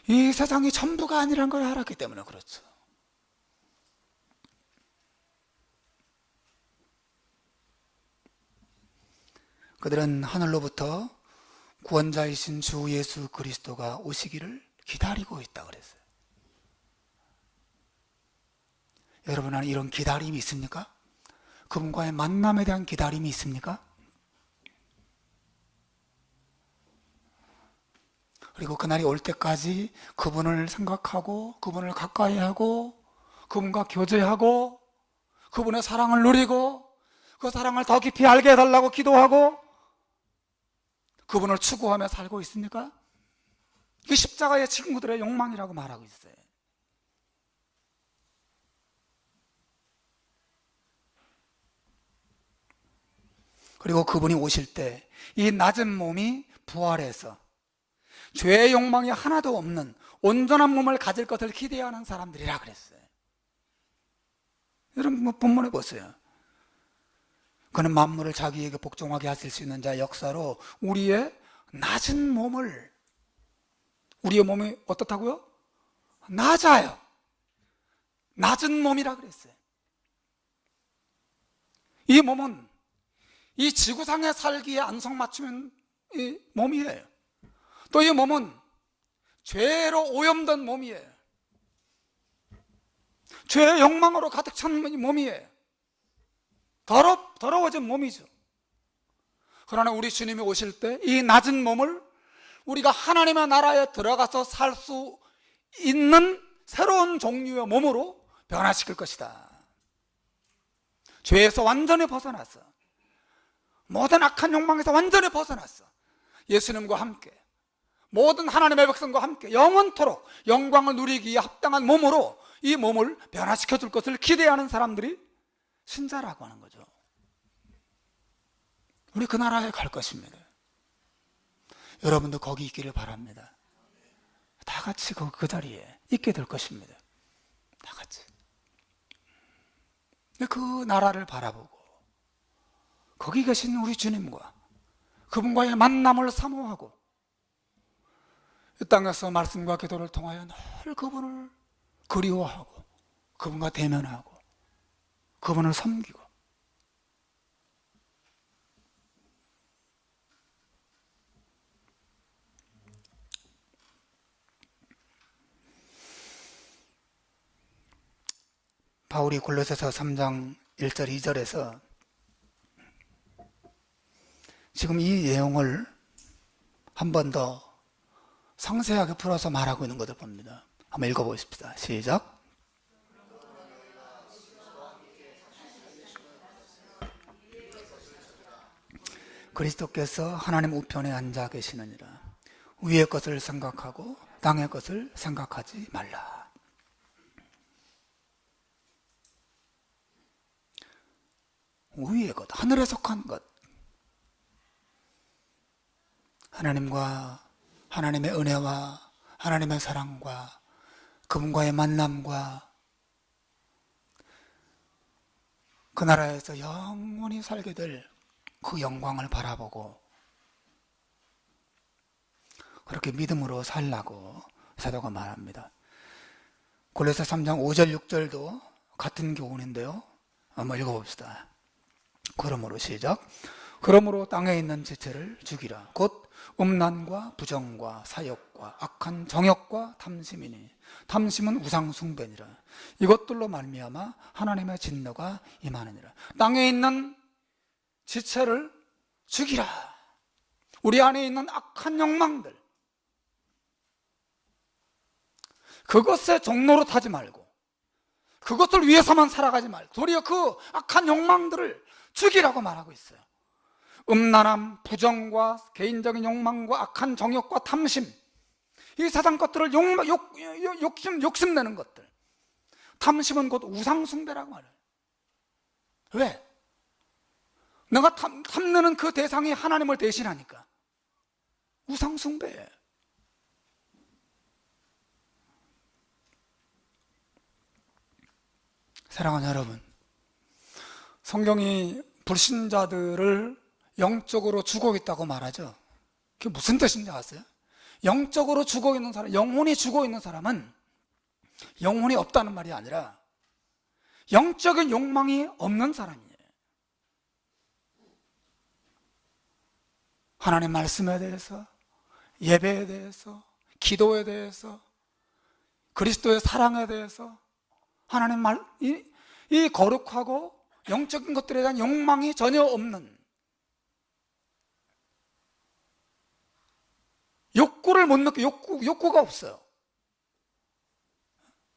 이 세상이 전부가 아니라는 걸 알았기 때문에 그렇죠. 그들은 하늘로부터 구원자이신 주 예수 그리스도가 오시기를 기다리고 있다 그랬어요. 여러분 안에 이런 기다림이 있습니까? 그분과의 만남에 대한 기다림이 있습니까? 그리고 그날이 올 때까지 그분을 생각하고 그분을 가까이 하고 그분과 교제하고 그분의 사랑을 누리고 그 사랑을 더 깊이 알게 해달라고 기도하고 그분을 추구하며 살고 있습니까? 그 십자가의 친구들의 욕망이라고 말하고 있어요. 그리고 그분이 오실 때 이 낮은 몸이 부활해서 죄의 욕망이 하나도 없는 온전한 몸을 가질 것을 기대하는 사람들이라 그랬어요. 여러분 본문에 보세요. 그는 만물을 자기에게 복종하게 하실 수 있는 자 역사로 우리의 낮은 몸을, 우리의 몸이 어떻다고요? 낮아요. 낮은 몸이라 그랬어요. 이 몸은 이 지구상에 살기에 안성맞춤인 이 몸이에요. 또 이 몸은 죄로 오염된 몸이에요. 죄의 욕망으로 가득 찬 몸이에요. 더러워진 몸이죠. 그러나 우리 주님이 오실 때 이 낮은 몸을 우리가 하나님의 나라에 들어가서 살 수 있는 새로운 종류의 몸으로 변화시킬 것이다. 죄에서 완전히 벗어났어. 모든 악한 욕망에서 완전히 벗어났어. 예수님과 함께 모든 하나님의 백성과 함께 영원토록 영광을 누리기에 합당한 몸으로 이 몸을 변화시켜 줄 것을 기대하는 사람들이 신자라고 하는 거죠. 우리 그 나라에 갈 것입니다. 여러분도 거기 있기를 바랍니다. 다 같이 그 자리에 있게 될 것입니다. 다 같이. 그 나라를 바라보고 거기 계신 우리 주님과 그분과의 만남을 사모하고 이 땅에서 말씀과 기도를 통하여 늘 그분을 그리워하고 그분과 대면하고 그분을 섬기고 바울이 골로새서 3장 1절 2절에서 지금 이 내용을 한 번 더 상세하게 풀어서 말하고 있는 것을 봅니다. 한번 읽어보십시다. 시작. 그리스도께서 하나님 우편에 앉아 계시느니라. 위의 것을 생각하고 땅의 것을 생각하지 말라. 위의 것, 하늘에 속한 것, 하나님과 하나님의 은혜와 하나님의 사랑과 그분과의 만남과 그 나라에서 영원히 살게 될 그 영광을 바라보고 그렇게 믿음으로 살라고 사도가 말합니다. 골로새 3장 5절 6절도 같은 교훈인데요. 한번 읽어봅시다. 그러므로 시작. 그러므로 땅에 있는 지체를 죽이라. 곧 음란과 부정과 사욕과 악한 정욕과 탐심이니 탐심은 우상 숭배니라. 이것들로 말미암아 하나님의 진노가 임하느니라. 땅에 있는 지체를 죽이라. 우리 안에 있는 악한 욕망들, 그것에 종로로 타지 말고 그것을 위해서만 살아가지 말고 도리어 그 악한 욕망들을 죽이라고 말하고 있어요. 음란함, 부정과 개인적인 욕망과 악한 정욕과 탐심, 이 세상 것들을 욕심내는 것들. 탐심은 곧 우상숭배라고 말해요. 왜? 내가 탐내는 그 대상이 하나님을 대신하니까 우상숭배예요. 사랑하는 여러분, 성경이 불신자들을 영적으로 죽어 있다고 말하죠. 그게 무슨 뜻인지 아세요? 영적으로 죽어 있는 사람, 영혼이 죽어 있는 사람은 영혼이 없다는 말이 아니라 영적인 욕망이 없는 사람이에요. 하나님 말씀에 대해서, 예배에 대해서, 기도에 대해서, 그리스도의 사랑에 대해서 하나님 말, 이 거룩하고 영적인 것들에 대한 욕망이 전혀 없는, 욕구를 욕구를 못 느껴. 욕구가 없어요.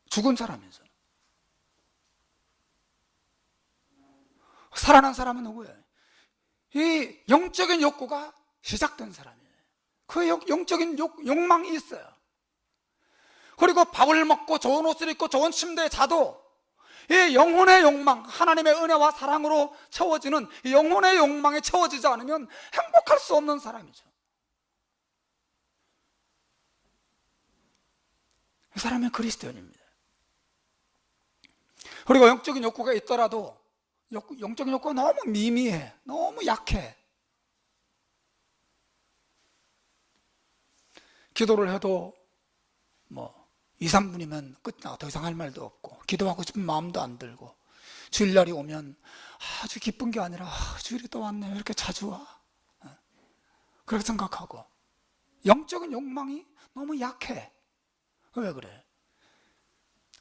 죽은 사람이죠. 살아난 사람은 누구예요? 이 영적인 욕구가 시작된 사람이에요. 그 영적인 욕망이 있어요. 그리고 밥을 먹고 좋은 옷을 입고 좋은 침대에 자도 이 영혼의 욕망, 하나님의 은혜와 사랑으로 채워지는 이 영혼의 욕망이 채워지지 않으면 행복할 수 없는 사람이죠. 이 사람은 그리스도인입니다. 그리고 영적인 욕구가 있더라도 영적인 욕구가 너무 미미해, 너무 약해. 기도를 해도 2, 3분이면 끝나. 더 이상 할 말도 없고, 기도하고 싶은 마음도 안 들고, 주일날이 오면 아주 기쁜 게 아니라 주일이 또 왔네, 왜 이렇게 자주 와? 그렇게 생각하고, 영적인 욕망이 너무 약해. 왜 그래?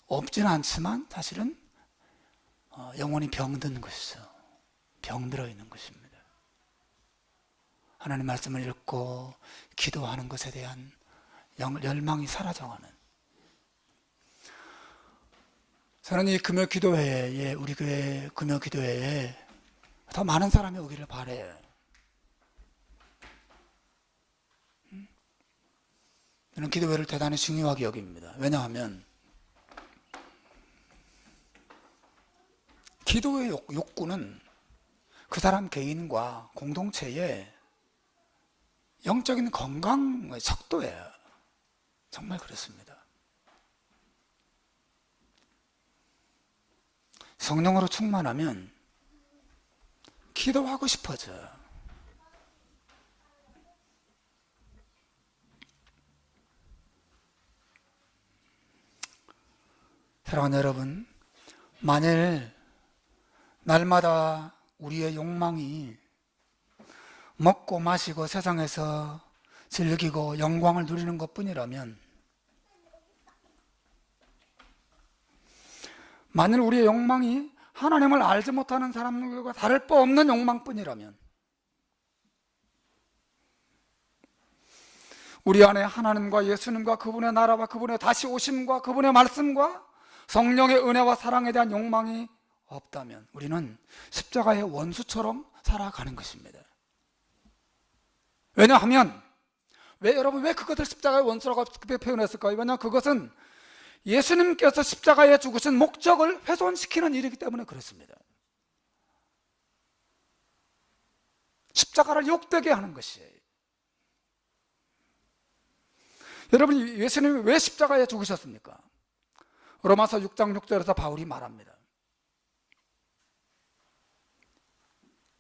없지는 않지만 사실은 영혼이 병든 것이죠. 병들어 있는 것입니다. 하나님 말씀을 읽고 기도하는 것에 대한 열망이 사라져가는. 저는 이 금요기도회에, 우리 교회 금요기도회에 더 많은 사람이 오기를 바라요. 저는 기도회를 대단히 중요하게 여깁니다. 왜냐하면 기도의 욕구는 그 사람 개인과 공동체의 영적인 건강의 척도예요. 정말 그렇습니다. 성령으로 충만하면 기도하고 싶어져요. 사랑하는 여러분, 만일 날마다 우리의 욕망이 먹고 마시고 세상에서 즐기고 영광을 누리는 것뿐이라면, 만일 우리의 욕망이 하나님을 알지 못하는 사람들과 다를 바 없는 욕망뿐이라면, 우리 안에 하나님과 예수님과 그분의 나라와 그분의 다시 오심과 그분의 말씀과 성령의 은혜와 사랑에 대한 욕망이 없다면 우리는 십자가의 원수처럼 살아가는 것입니다. 왜냐하면 여러분 왜 그것을 십자가의 원수라고 표현했을까요? 왜냐하면 그것은 예수님께서 십자가에 죽으신 목적을 훼손시키는 일이기 때문에 그렇습니다. 십자가를 욕되게 하는 것이에요. 여러분, 예수님이 왜 십자가에 죽으셨습니까? 로마서 6장 6절에서 바울이 말합니다.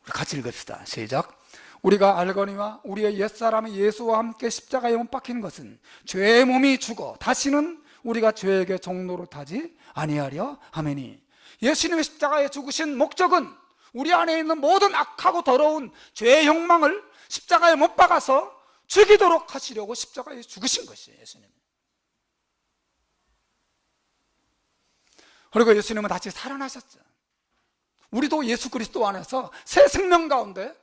우리 같이 읽읍시다. 시작. 우리가 알거니와 우리의 옛사람이 예수와 함께 십자가에 못 박힌 것은 죄의 몸이 죽어 다시는 우리가 죄에게 종노릇하지 아니하려 하매니, 예수님의 십자가에 죽으신 목적은 우리 안에 있는 모든 악하고 더러운 죄의 욕망을 십자가에 못 박아서 죽이도록 하시려고 십자가에 죽으신 것이에요. 예수님. 그리고 예수님은 다시 살아나셨죠. 우리도 예수 그리스도 안에서 새 생명 가운데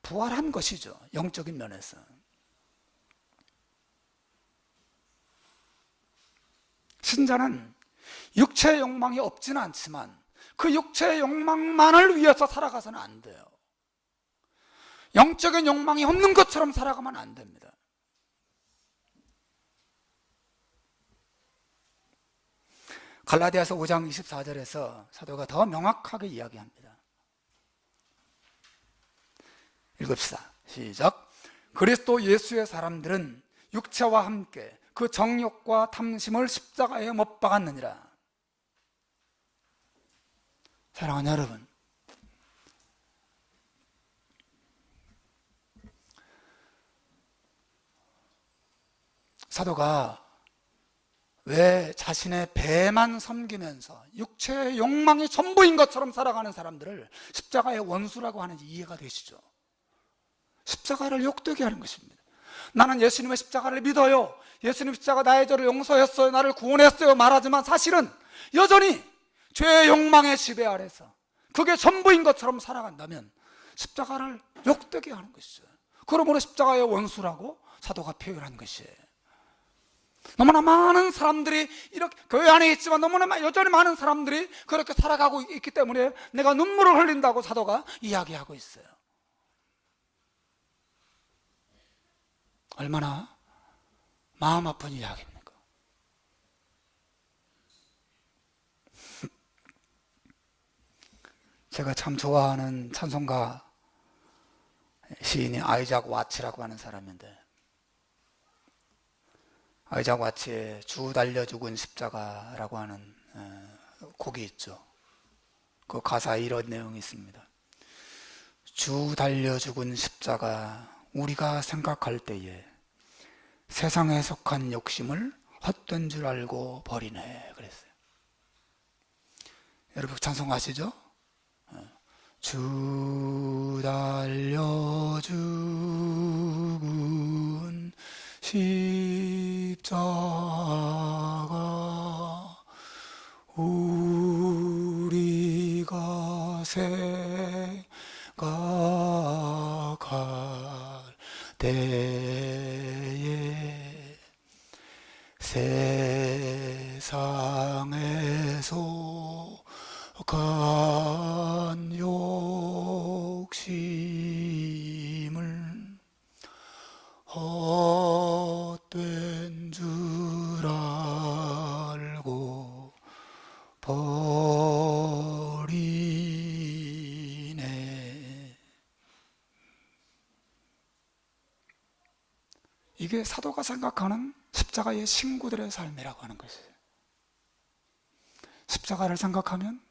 부활한 것이죠. 영적인 면에서. 신자는 육체의 욕망이 없지는 않지만 그 육체의 욕망만을 위해서 살아가서는 안 돼요. 영적인 욕망이 없는 것처럼 살아가면 안 됩니다. 갈라디아서 5장 24절에서 사도가 더 명확하게 이야기합니다. 읽읍시다. 시작. 그리스도 예수의 사람들은 육체와 함께 그 정욕과 탐심을 십자가에 못 박았느니라. 사랑하는 여러분, 사도가 왜 자신의 배만 섬기면서 육체의 욕망이 전부인 것처럼 살아가는 사람들을 십자가의 원수라고 하는지 이해가 되시죠? 십자가를 욕되게 하는 것입니다. 나는 예수님의 십자가를 믿어요, 예수님 십자가 나의 죄를 용서했어요, 나를 구원했어요 말하지만 사실은 여전히 죄의 욕망의 지배 아래서 그게 전부인 것처럼 살아간다면 십자가를 욕되게 하는 것이죠. 그러므로 십자가의 원수라고 사도가 표현한 것이에요. 너무나 많은 사람들이 이렇게 교회 안에 있지만 너무나 여전히 많은 사람들이 그렇게 살아가고 있기 때문에 내가 눈물을 흘린다고 사도가 이야기하고 있어요. 얼마나 마음 아픈 이야기입니까? 제가 참 좋아하는 찬송가 시인이 아이작 와치라고 하는 사람인데, 아이작 와치의 주 달려 죽은 십자가라고 하는 곡이 있죠. 그 가사에 이런 내용이 있습니다. 주 달려 죽은 십자가 우리가 생각할 때에 세상에 속한 욕심을 헛된 줄 알고 버리네 그랬어요. 여러분 찬송 아시죠? 주 달려 죽은 십자가 우리가 생각할 때에 세상에 속한 욕심을 헛된 줄 알고 버리네. 이게 사도가 생각하는 십자가의 신구들의 삶이라고 하는 것이에요. 십자가를 생각하면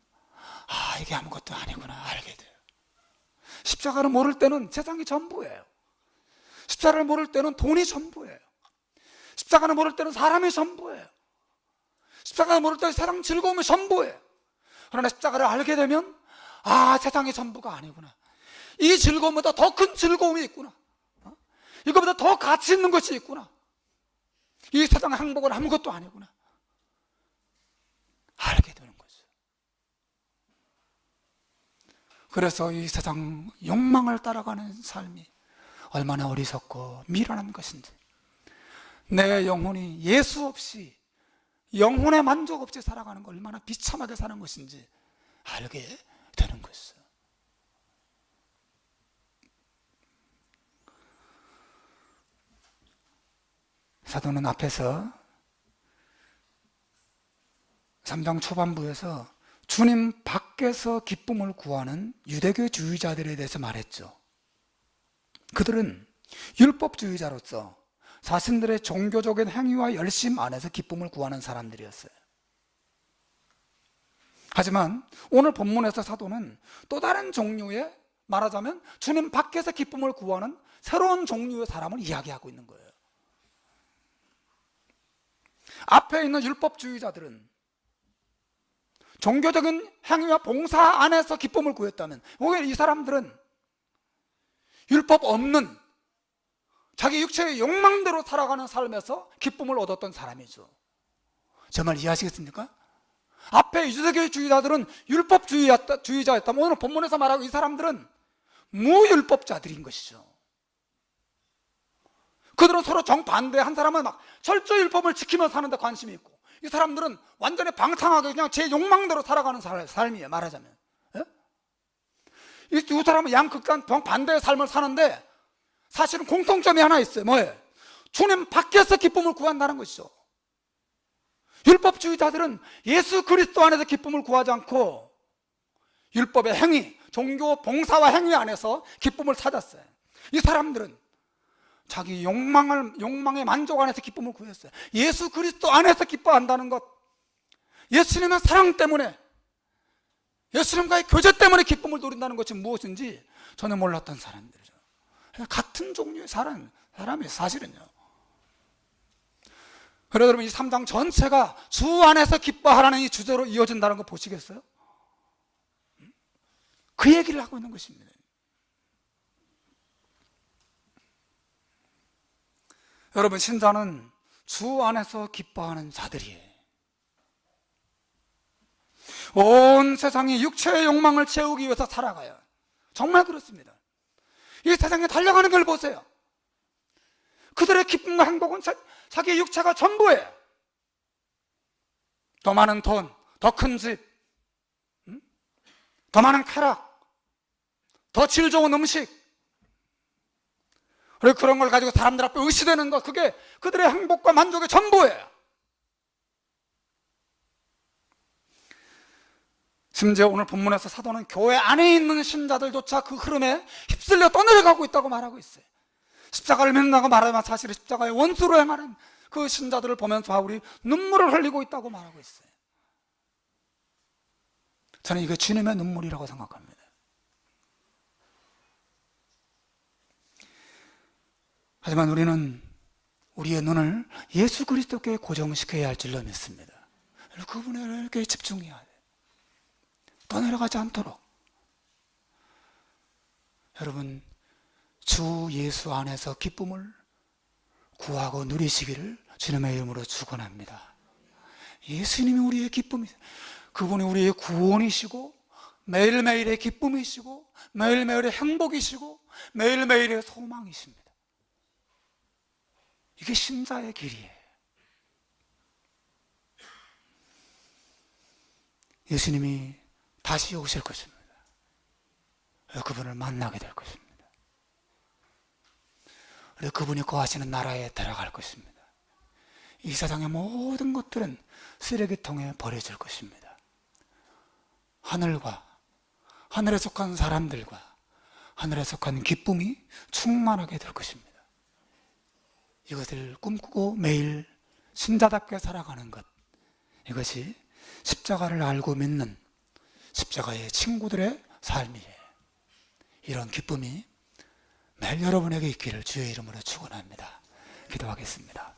이게 아무것도 아니구나 알게 돼요. 십자가를 모를 때는 세상이 전부예요. 십자가를 모를 때는 돈이 전부예요. 십자가를 모를 때는 사람이 전부예요. 십자가를 모를 때는 세상 즐거움이 전부예요. 그러나 십자가를 알게 되면 세상이 전부가 아니구나. 이 즐거움보다 더 큰 즐거움이 있구나. 이거보다 더 가치 있는 것이 있구나. 이 세상의 행복은 아무것도 아니구나 알게 되는 거죠. 그래서 이 세상 욕망을 따라가는 삶이 얼마나 어리석고 미련한 것인지, 내 영혼이 예수 없이 영혼의 만족 없이 살아가는 거 얼마나 비참하게 사는 것인지 알게 되는 것이죠. 사도는 앞에서 3장 초반부에서 주님 밖에서 기쁨을 구하는 유대교주의자들에 대해서 말했죠. 그들은 율법주의자로서 자신들의 종교적인 행위와 열심 안에서 기쁨을 구하는 사람들이었어요. 하지만 오늘 본문에서 사도는 또 다른 종류의, 말하자면 주님 밖에서 기쁨을 구하는 새로운 종류의 사람을 이야기하고 있는 거예요. 앞에 있는 율법주의자들은 종교적인 행위와 봉사 안에서 기쁨을 구했다면, 오히려 이 사람들은 율법 없는 자기 육체의 욕망대로 살아가는 삶에서 기쁨을 얻었던 사람이죠. 제 말 이해하시겠습니까? 앞에 유대교주의자들은 율법주의자였다면 오늘 본문에서 말하고 이 사람들은 무율법자들인 것이죠. 그들은 서로 정반대. 한 사람은 막 철저히 율법을 지키며 사는 데 관심이 있고, 이 사람들은 완전히 방탕하게 그냥 제 욕망대로 살아가는 삶이에요, 말하자면. 이 두 사람은 양극단 반대의 삶을 사는데 사실은 공통점이 하나 있어요. 뭐예요? 주님 밖에서 기쁨을 구한다는 것이죠. 율법주의자들은 예수 그리스도 안에서 기쁨을 구하지 않고 율법의 행위, 종교 봉사와 행위 안에서 기쁨을 찾았어요. 이 사람들은 자기 욕망의 만족 안에서 기쁨을 구했어요. 예수 그리스도 안에서 기뻐한다는 것, 예수님의 사랑 때문에, 예수님과의 교제 때문에 기쁨을 누린다는 것이 무엇인지 전혀 몰랐던 사람들이죠. 같은 종류의 사람이 사실은요. 그래서 여러분, 이 3장 전체가 주 안에서 기뻐하라는 이 주제로 이어진다는 거 보시겠어요? 그 얘기를 하고 있는 것입니다. 여러분, 신자는 주 안에서 기뻐하는 자들이에요. 온 세상이 육체의 욕망을 채우기 위해서 살아가요. 정말 그렇습니다. 이 세상에 달려가는 걸 보세요. 그들의 기쁨과 행복은 자기의 육체가 전부예요. 더 많은 돈, 더 큰 집, 더 많은 쾌락, 더 질 좋은 음식, 그리고 그런 걸 가지고 사람들 앞에 의시되는 것, 그게 그들의 행복과 만족의 전부예요. 심지어 오늘 본문에서 사도는 교회 안에 있는 신자들조차 그 흐름에 휩쓸려 떠내려가고 있다고 말하고 있어요. 십자가를 믿는다고 말하면 사실 십자가의 원수로 행하는 그 신자들을 보면서 바울이 눈물을 흘리고 있다고 말하고 있어요. 저는 이게 주님의 눈물이라고 생각합니다. 하지만 우리는 우리의 눈을 예수 그리스도께 고정시켜야 할 줄로 믿습니다. 그분에게 집중해야 돼요. 떠내려가지 않도록. 여러분, 주 예수 안에서 기쁨을 구하고 누리시기를 주님의 이름으로 축원합니다. 예수님이 우리의 기쁨이세요. 그분이 우리의 구원이시고 매일매일의 기쁨이시고 매일매일의 행복이시고 매일매일의 소망이십니다. 이게 신자의 길이에요. 예수님이 다시 오실 것입니다. 그분을 만나게 될 것입니다. 그리고 그분이 거하시는 나라에 들어갈 것입니다. 이 세상의 모든 것들은 쓰레기통에 버려질 것입니다. 하늘과 하늘에 속한 사람들과 하늘에 속한 기쁨이 충만하게 될 것입니다. 이것을 꿈꾸고 매일 신자답게 살아가는 것, 이것이 십자가를 알고 믿는 십자가의 친구들의 삶이에요. 이런 기쁨이 매일 여러분에게 있기를 주의 이름으로 축원합니다. 기도하겠습니다.